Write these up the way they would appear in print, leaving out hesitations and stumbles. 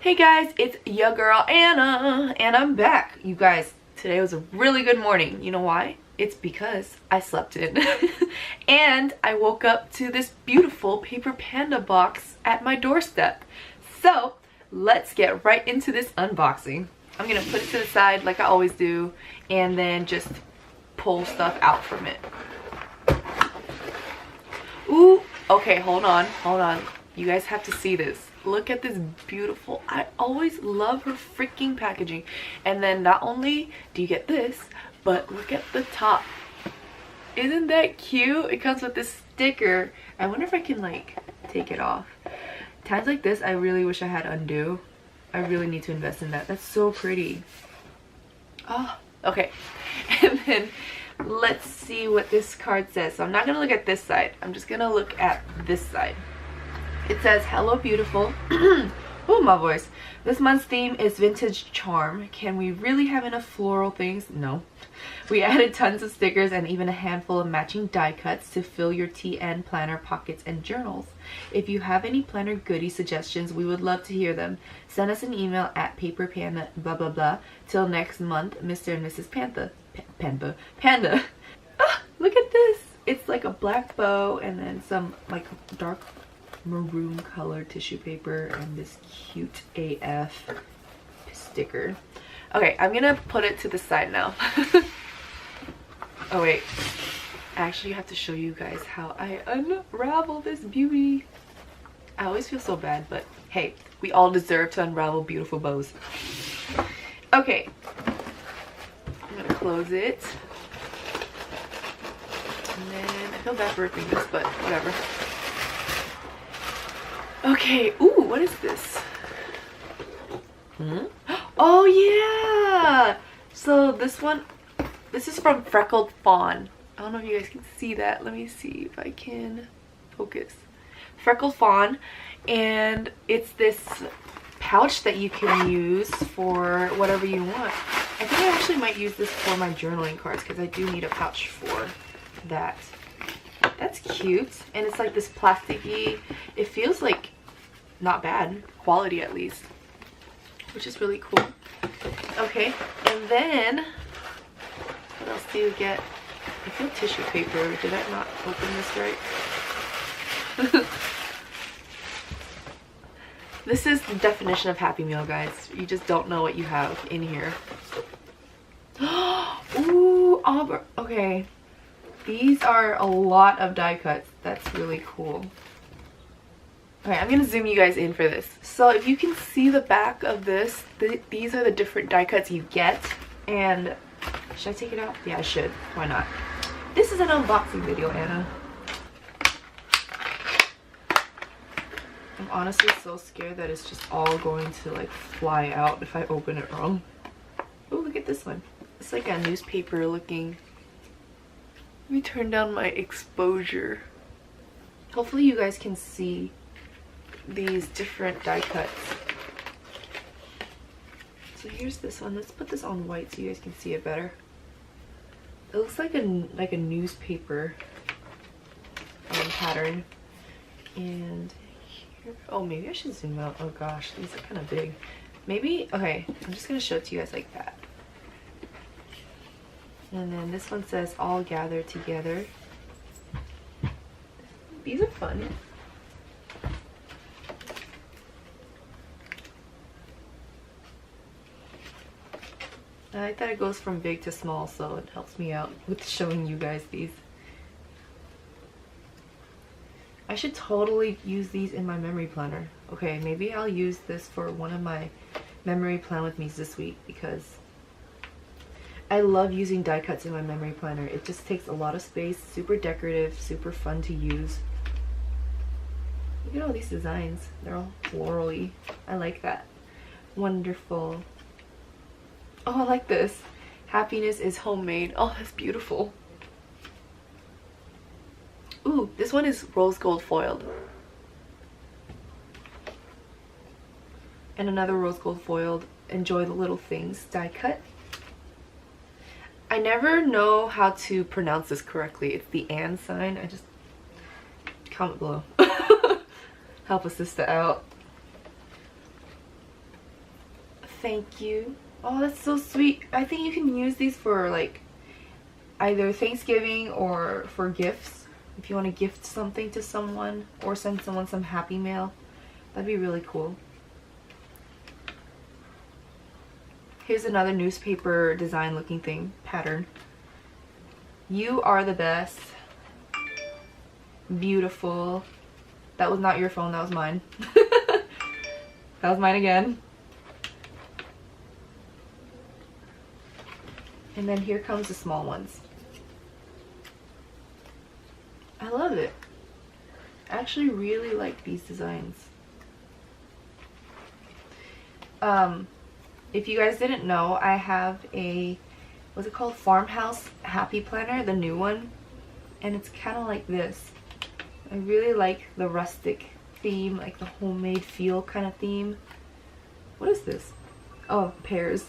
Hey guys, it's your girl Anna, and I'm back. You guys, today was a really good morning. You know why? It's because I slept in. And I woke up to this beautiful paper panda box at my doorstep. So, let's get right into this unboxing. I'm gonna put it to the side like I always do, and then just pull stuff out from it. Ooh, okay, hold on. You guys have to see this. Look at this beautiful, I always love her freaking packaging. And then not only do you get this, but look at the top. Isn't that cute? It comes with this sticker. I wonder if I can like take it off. Times like this, I really wish I had undo. I really need to invest in that. That's so pretty. Oh, okay. And then let's see what this card says. So I'm not gonna look at this side. I'm just gonna look at this side. It says, hello beautiful. Oh, my voice. This month's theme is vintage charm. Can we really have enough floral things? No. We added tons of stickers and even a handful of matching die cuts to fill your TN planner pockets and journals. If you have any planner goodie suggestions, we would love to hear them. Send us an email at paperpanda blah blah blah. Till next month, Mr. and Mrs. Panda. Ah, look at this. It's like a black bow and then some like dark maroon colored tissue paper and this cute AF sticker. Okay, I'm gonna put it to the side now. Oh wait, I actually have to show you guys how I unravel this beauty. I always feel so bad, but hey, we all deserve to unravel beautiful bows. Okay, I'm gonna close it. And then I feel bad for ripping this, but whatever. Okay, ooh, what is this? Oh yeah! So this is from Freckled Fawn. I don't know if you guys can see that. Let me see if I can focus. Freckled Fawn, and it's this pouch that you can use for whatever you want. I think I actually might use this for my journaling cards because I do need a pouch for that. That's cute, and it's like this plasticky, it feels like not bad quality at least, which is really cool. Okay, and then what else do you get? I feel tissue paper. Did I not open this right? This is the definition of Happy Meal, guys. You just don't know what you have in here. Ooh, Auburn. Okay, these are a lot of die cuts. That's really cool. Okay, I'm gonna zoom you guys in for this. So if you can see the back of this, these are the different die cuts you get. And should I take it out? Yeah, I should. Why not? This is an unboxing video, Anna. I'm honestly so scared that it's just all going to like fly out if I open it wrong. Oh, look at this one. It's like a newspaper looking. Let me turn down my exposure. Hopefully you guys can see these different die cuts. So here's this one. Let's put this on white so you guys can see it better. It looks like a newspaper pattern. And here, oh, maybe I should zoom out. Oh gosh, these are kind of big. Maybe, okay, I'm just gonna show it to you guys like that. And then this one says all gather together. These are fun. I like that it goes from big to small, so it helps me out with showing you guys these. I should totally use these in my memory planner. Okay, maybe I'll use this for one of my memory plan with me's this week because I love using die cuts in my memory planner. It just takes a lot of space, super decorative, super fun to use. Look at all these designs. They're all florally. I like that. Wonderful. Oh, I like this. Happiness is homemade. Oh, that's beautiful. Ooh, this one is rose gold foiled. And another rose gold foiled. Enjoy the little things die cut. I never know how to pronounce this correctly. It's the and sign. I just comment below. Help a sister out. Thank you. Oh, that's so sweet. I think you can use these for like either Thanksgiving or for gifts. If you want to gift something to someone or send someone some happy mail, that'd be really cool. Here's another newspaper design looking thing, pattern. You are the best. Beautiful. That was not your phone, that was mine. That was mine again. And then here comes the small ones. I love it. I actually really like these designs. If you guys didn't know, I have a, what's it called? Farmhouse Happy Planner, the new one. And it's kind of like this. I really like the rustic theme, like the homemade feel kind of theme. What is this? Oh, pears.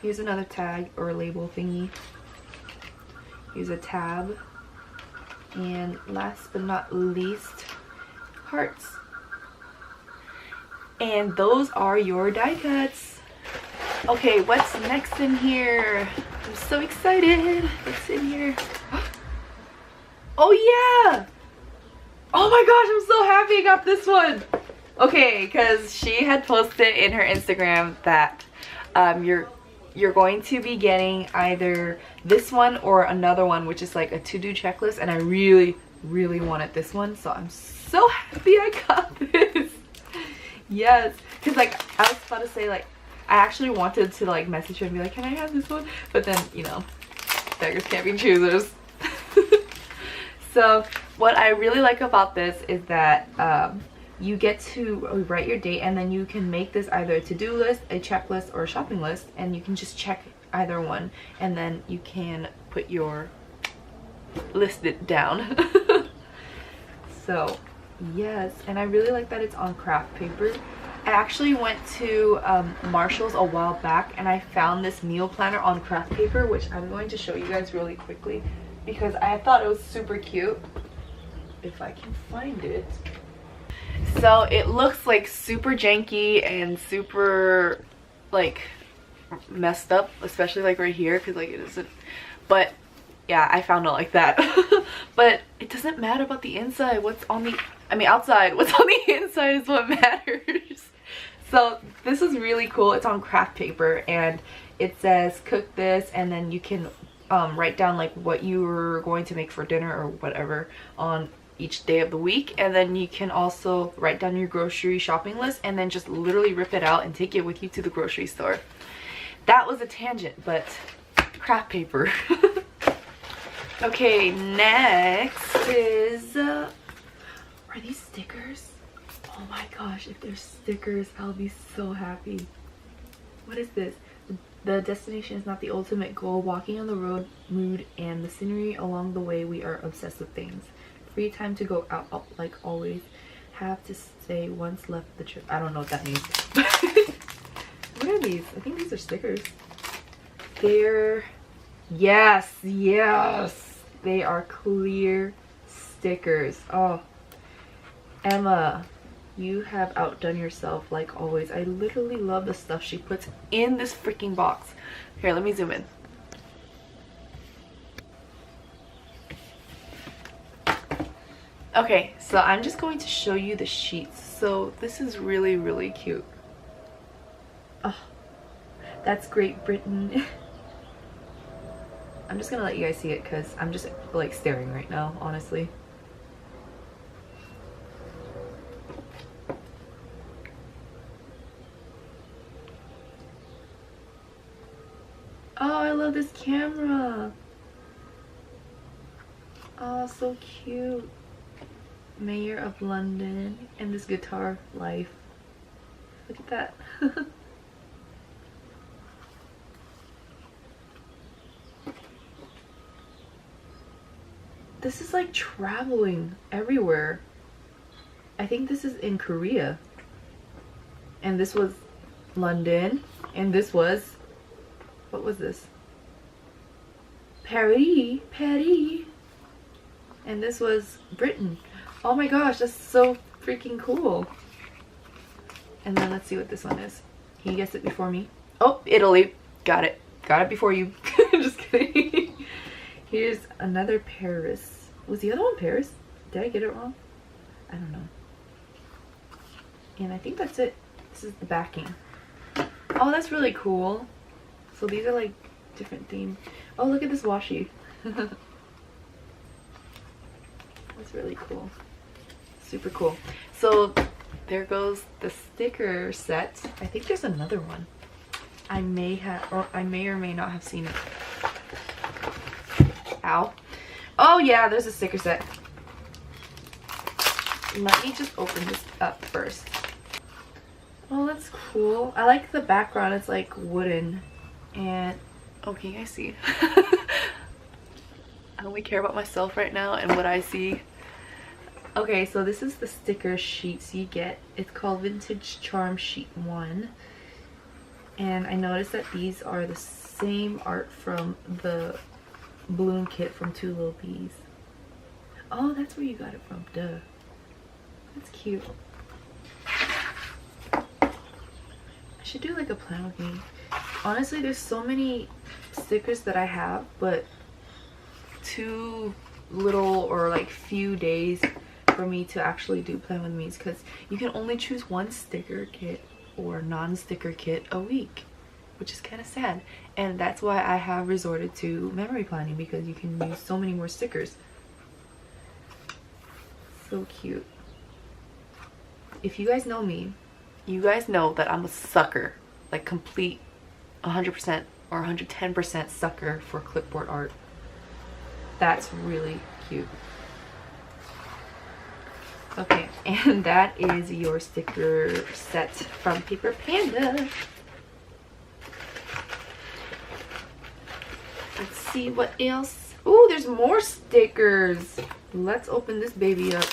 Here's another tag or label thingy. Here's a tab. And last but not least, hearts. And those are your die cuts. Okay, what's next in here? I'm so excited. What's in here? Oh yeah! Oh my gosh, I'm so happy I got this one. Okay, because she had posted in her Instagram that you're going to be getting either this one or another one, which is like a to-do checklist, and I really wanted this one, so I'm so happy I got this. Yes, because like I was about to say, like I actually wanted to like message her and be like, can I have this one? But then, you know, beggars can't be choosers. So what I really like about this is that you get to write your date, and then you can make this either a to-do list, a checklist, or a shopping list, and you can just check either one, and then you can put your list it down. So yes, and I really like that it's on craft paper. I actually went to Marshall's a while back, and I found this meal planner on craft paper, which I'm going to show you guys really quickly because I thought it was super cute. If I can find it. So it looks like super janky and super like messed up, especially like right here, because like it isn't, but yeah, I found it like that. But it doesn't matter about the inside. What's on the, I mean outside, what's on the inside is what matters. So this is really cool. It's on craft paper, and it says cook this, and then you can write down like what you were going to make for dinner or whatever on each day of the week, and then you can also write down your grocery shopping list and then just literally rip it out and take it with you to the grocery store. That was a tangent, but craft paper. Okay, next is are these stickers? Oh my gosh, if they're stickers, I'll be so happy. What is this? The destination is not the ultimate goal. Walking on the road, mood, and the scenery along the way, we are obsessed with things. Free time to go out like always. Have to say once left the trip. I don't know what that means. What are these? I think these are stickers. They're, yes, they are clear stickers. Oh, Emma, you have outdone yourself like always. I literally love the stuff she puts in this freaking box. Here, let me zoom in. Okay, so I'm just going to show you the sheets. So this is really cute. Oh, that's Great Britain. I'm just gonna let you guys see it because I'm just like staring right now, honestly. Oh, I love this camera. Oh, so cute. Mayor of London, and this guitar, life. Look at that. This is like traveling everywhere. I think this is in Korea. And this was London, and this was, what was this? Paris. And this was Britain. Oh my gosh, that's so freaking cool. And then let's see what this one is. Can you guess it before me? Oh, Italy. Got it. Got it before you. Just kidding. Here's another Paris. Was the other one Paris? Did I get it wrong? I don't know. And I think that's it. This is the backing. Oh, that's really cool. So these are like different themes. Oh, look at this washi. That's really cool. Super cool. So there goes the sticker set. I think there's another one. I may or may not have seen it. Ow. Oh yeah, there's a sticker set. Let me just open this up first. Oh, that's cool. I like the background. It's like wooden. And oh, can you guys see? I only care about myself right now and what I see. Okay, so this is the sticker sheets you get. It's called Vintage Charm Sheet 1. And I noticed that these are the same art from the balloon kit from Two Little Bees. Oh, that's where you got it from. Duh. That's cute. I should do like a plan with me. Honestly, there's so many stickers that I have, but too little or like few days for me to actually do plan with me's, because you can only choose one sticker kit or non-sticker kit a week, which is kind of sad. And that's why I have resorted to memory planning, because you can use so many more stickers. So cute. If you guys know me, you guys know that I'm a sucker, like complete 100% or 110% sucker for clipboard art. That's really cute. Okay, and that is your sticker set from Paper Panda. Let's see what else. Ooh, there's more stickers. Let's open this baby up.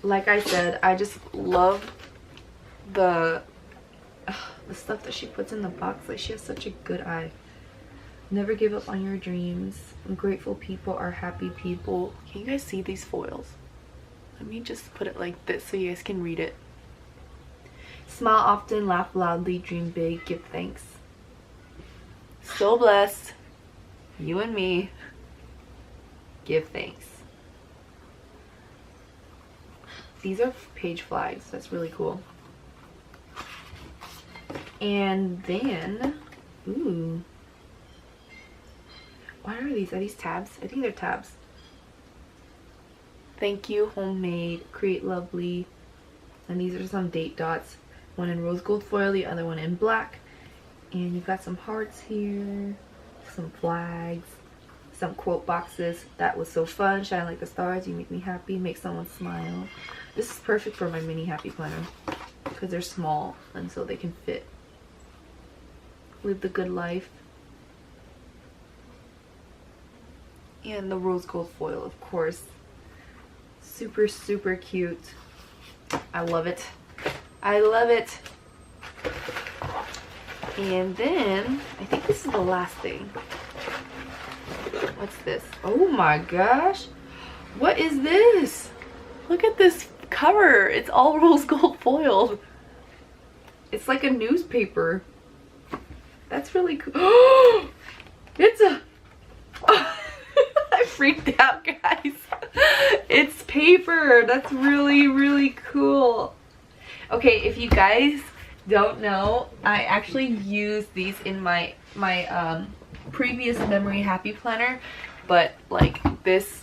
Like I said, I just love the stuff that she puts in the box. Like, she has such a good eye. Never give up on your dreams. Grateful people are happy people. Can you guys see these foils? Let me just put it like this so you guys can read it. Smile often, laugh loudly, dream big, give thanks. So blessed. You and me. Give thanks. These are page flags. That's really cool. And then, ooh. What are these? Are these tabs? I think they're tabs. Thank you, homemade, create lovely. And these are some date dots. One in rose gold foil, the other one in black. And you've got some hearts here, some flags, some quote boxes. That was so fun. Shine like the stars. You make me happy. Make someone smile. This is perfect for my mini happy planner because they're small and so they can fit. Live the good life. And the rose gold foil, of course. Super, super cute. I love it. I love it. And then, I think this is the last thing. What's this? Oh my gosh. What is this? Look at this cover. It's all rose gold foiled. It's like a newspaper. That's really cool. It's a... I freaked out, guys. It's paper. That's really, really cool. Okay, if you guys don't know, I actually used these in my previous memory happy planner, but like this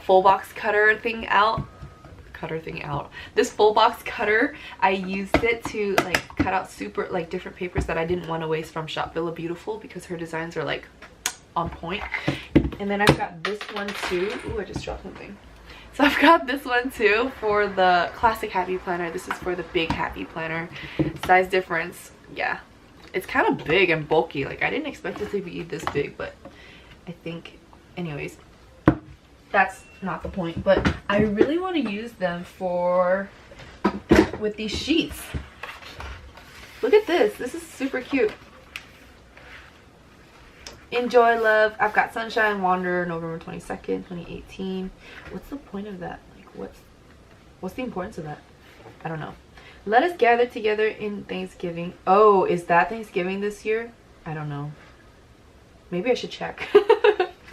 full box cutter thing out, this full box cutter, I used it to like cut out super like different papers that I didn't want to waste from Shop Villa Beautiful because her designs are like on point. And then I've got this one too. Ooh, I just dropped something. So I've got this one too for the classic happy planner. This is for the big happy planner. Size difference, yeah, it's kind of big and bulky. Like, I didn't expect it to be this big, but I think, anyways, that's not the point. But I really want to use them for with these sheets. Look at this. This is super cute. Enjoy, love. I've got Sunshine Wander, November 22nd, 2018. What's the point of that? Like, what's... What's the importance of that? I don't know. Let us gather together in Thanksgiving. Oh, is that Thanksgiving this year? I don't know. Maybe I should check.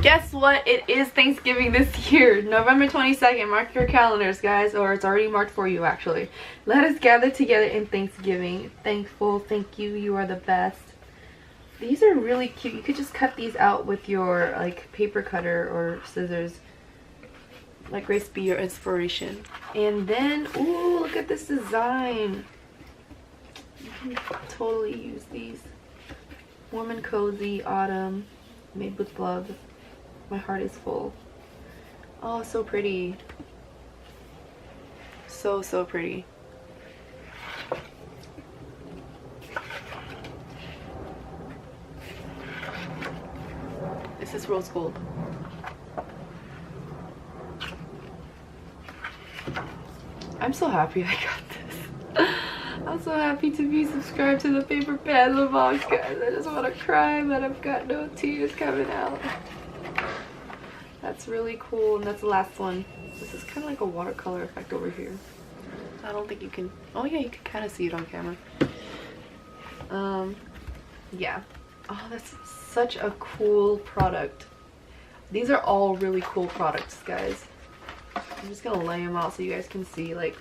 Guess what? It is Thanksgiving this year. November 22nd. Mark your calendars, guys. Or it's already marked for you, actually. Let us gather together in Thanksgiving. Thankful. Thank you. You are the best. These are really cute. You could just cut these out with your like paper cutter or scissors. Let grace be your inspiration. And then, ooh, look at this design. You can totally use these. Warm and cozy, autumn, made with love. My heart is full. Oh, so pretty. So, so pretty. This is rose gold. I'm so happy I got this. I'm so happy to be subscribed to the Paper Panduh box, guys. I just want to cry, but I've got no tears coming out. That's really cool, and that's the last one. This is kind of like a watercolor effect over here. I don't think you can. Oh yeah, you can kind of see it on camera. Yeah. Oh, that's such a cool product. These are all really cool products, guys. I'm just gonna lay them out so you guys can see. Like,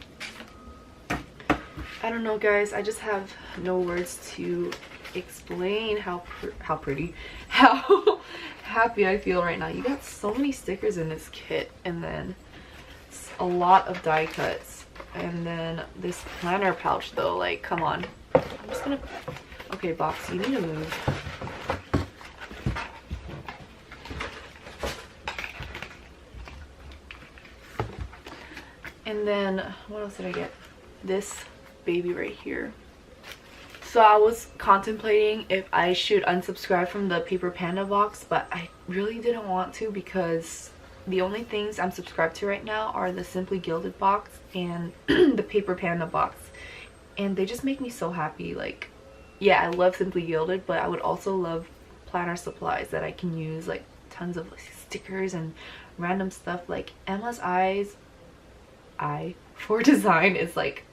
I don't know, guys. I just have no words to explain how pretty, how happy I feel right now. You got so many stickers in this kit, and then a lot of die cuts, and then this planner pouch though. Like, come on. I'm just gonna. Okay, box, you need to move. And then what else did I get? This baby right here. So I was contemplating if I should unsubscribe from the Paper Panduh box, but I really didn't want to because the only things I'm subscribed to right now are the Simply Gilded box and the Paper Panduh box, and they just make me so happy. Like, yeah, I love Simply Gilded, but I would also love planner supplies that I can use, like tons of stickers and random stuff. Like Emma's eye for design is like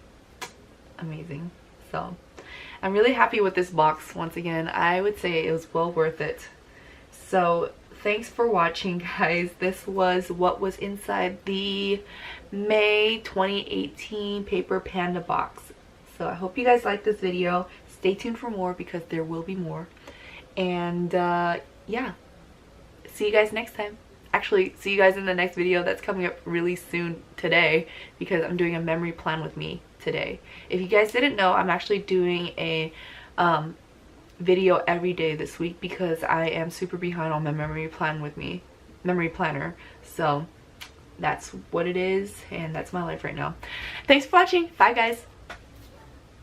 amazing. So I'm really happy with this box. Once again, I would say it was well worth it. So thanks for watching, guys. This was what was inside the May 2018 Paper Panduh box. So I hope you guys liked this video. Stay tuned for more because there will be more. And yeah, see you guys next time. Actually, see you guys in the next video that's coming up really soon today, because I'm doing a memory plan with me today. If you guys didn't know, I'm actually doing a video every day this week because I am super behind on my memory planner. So that's what it is, and that's my life right now. Thanks for watching. Bye, guys.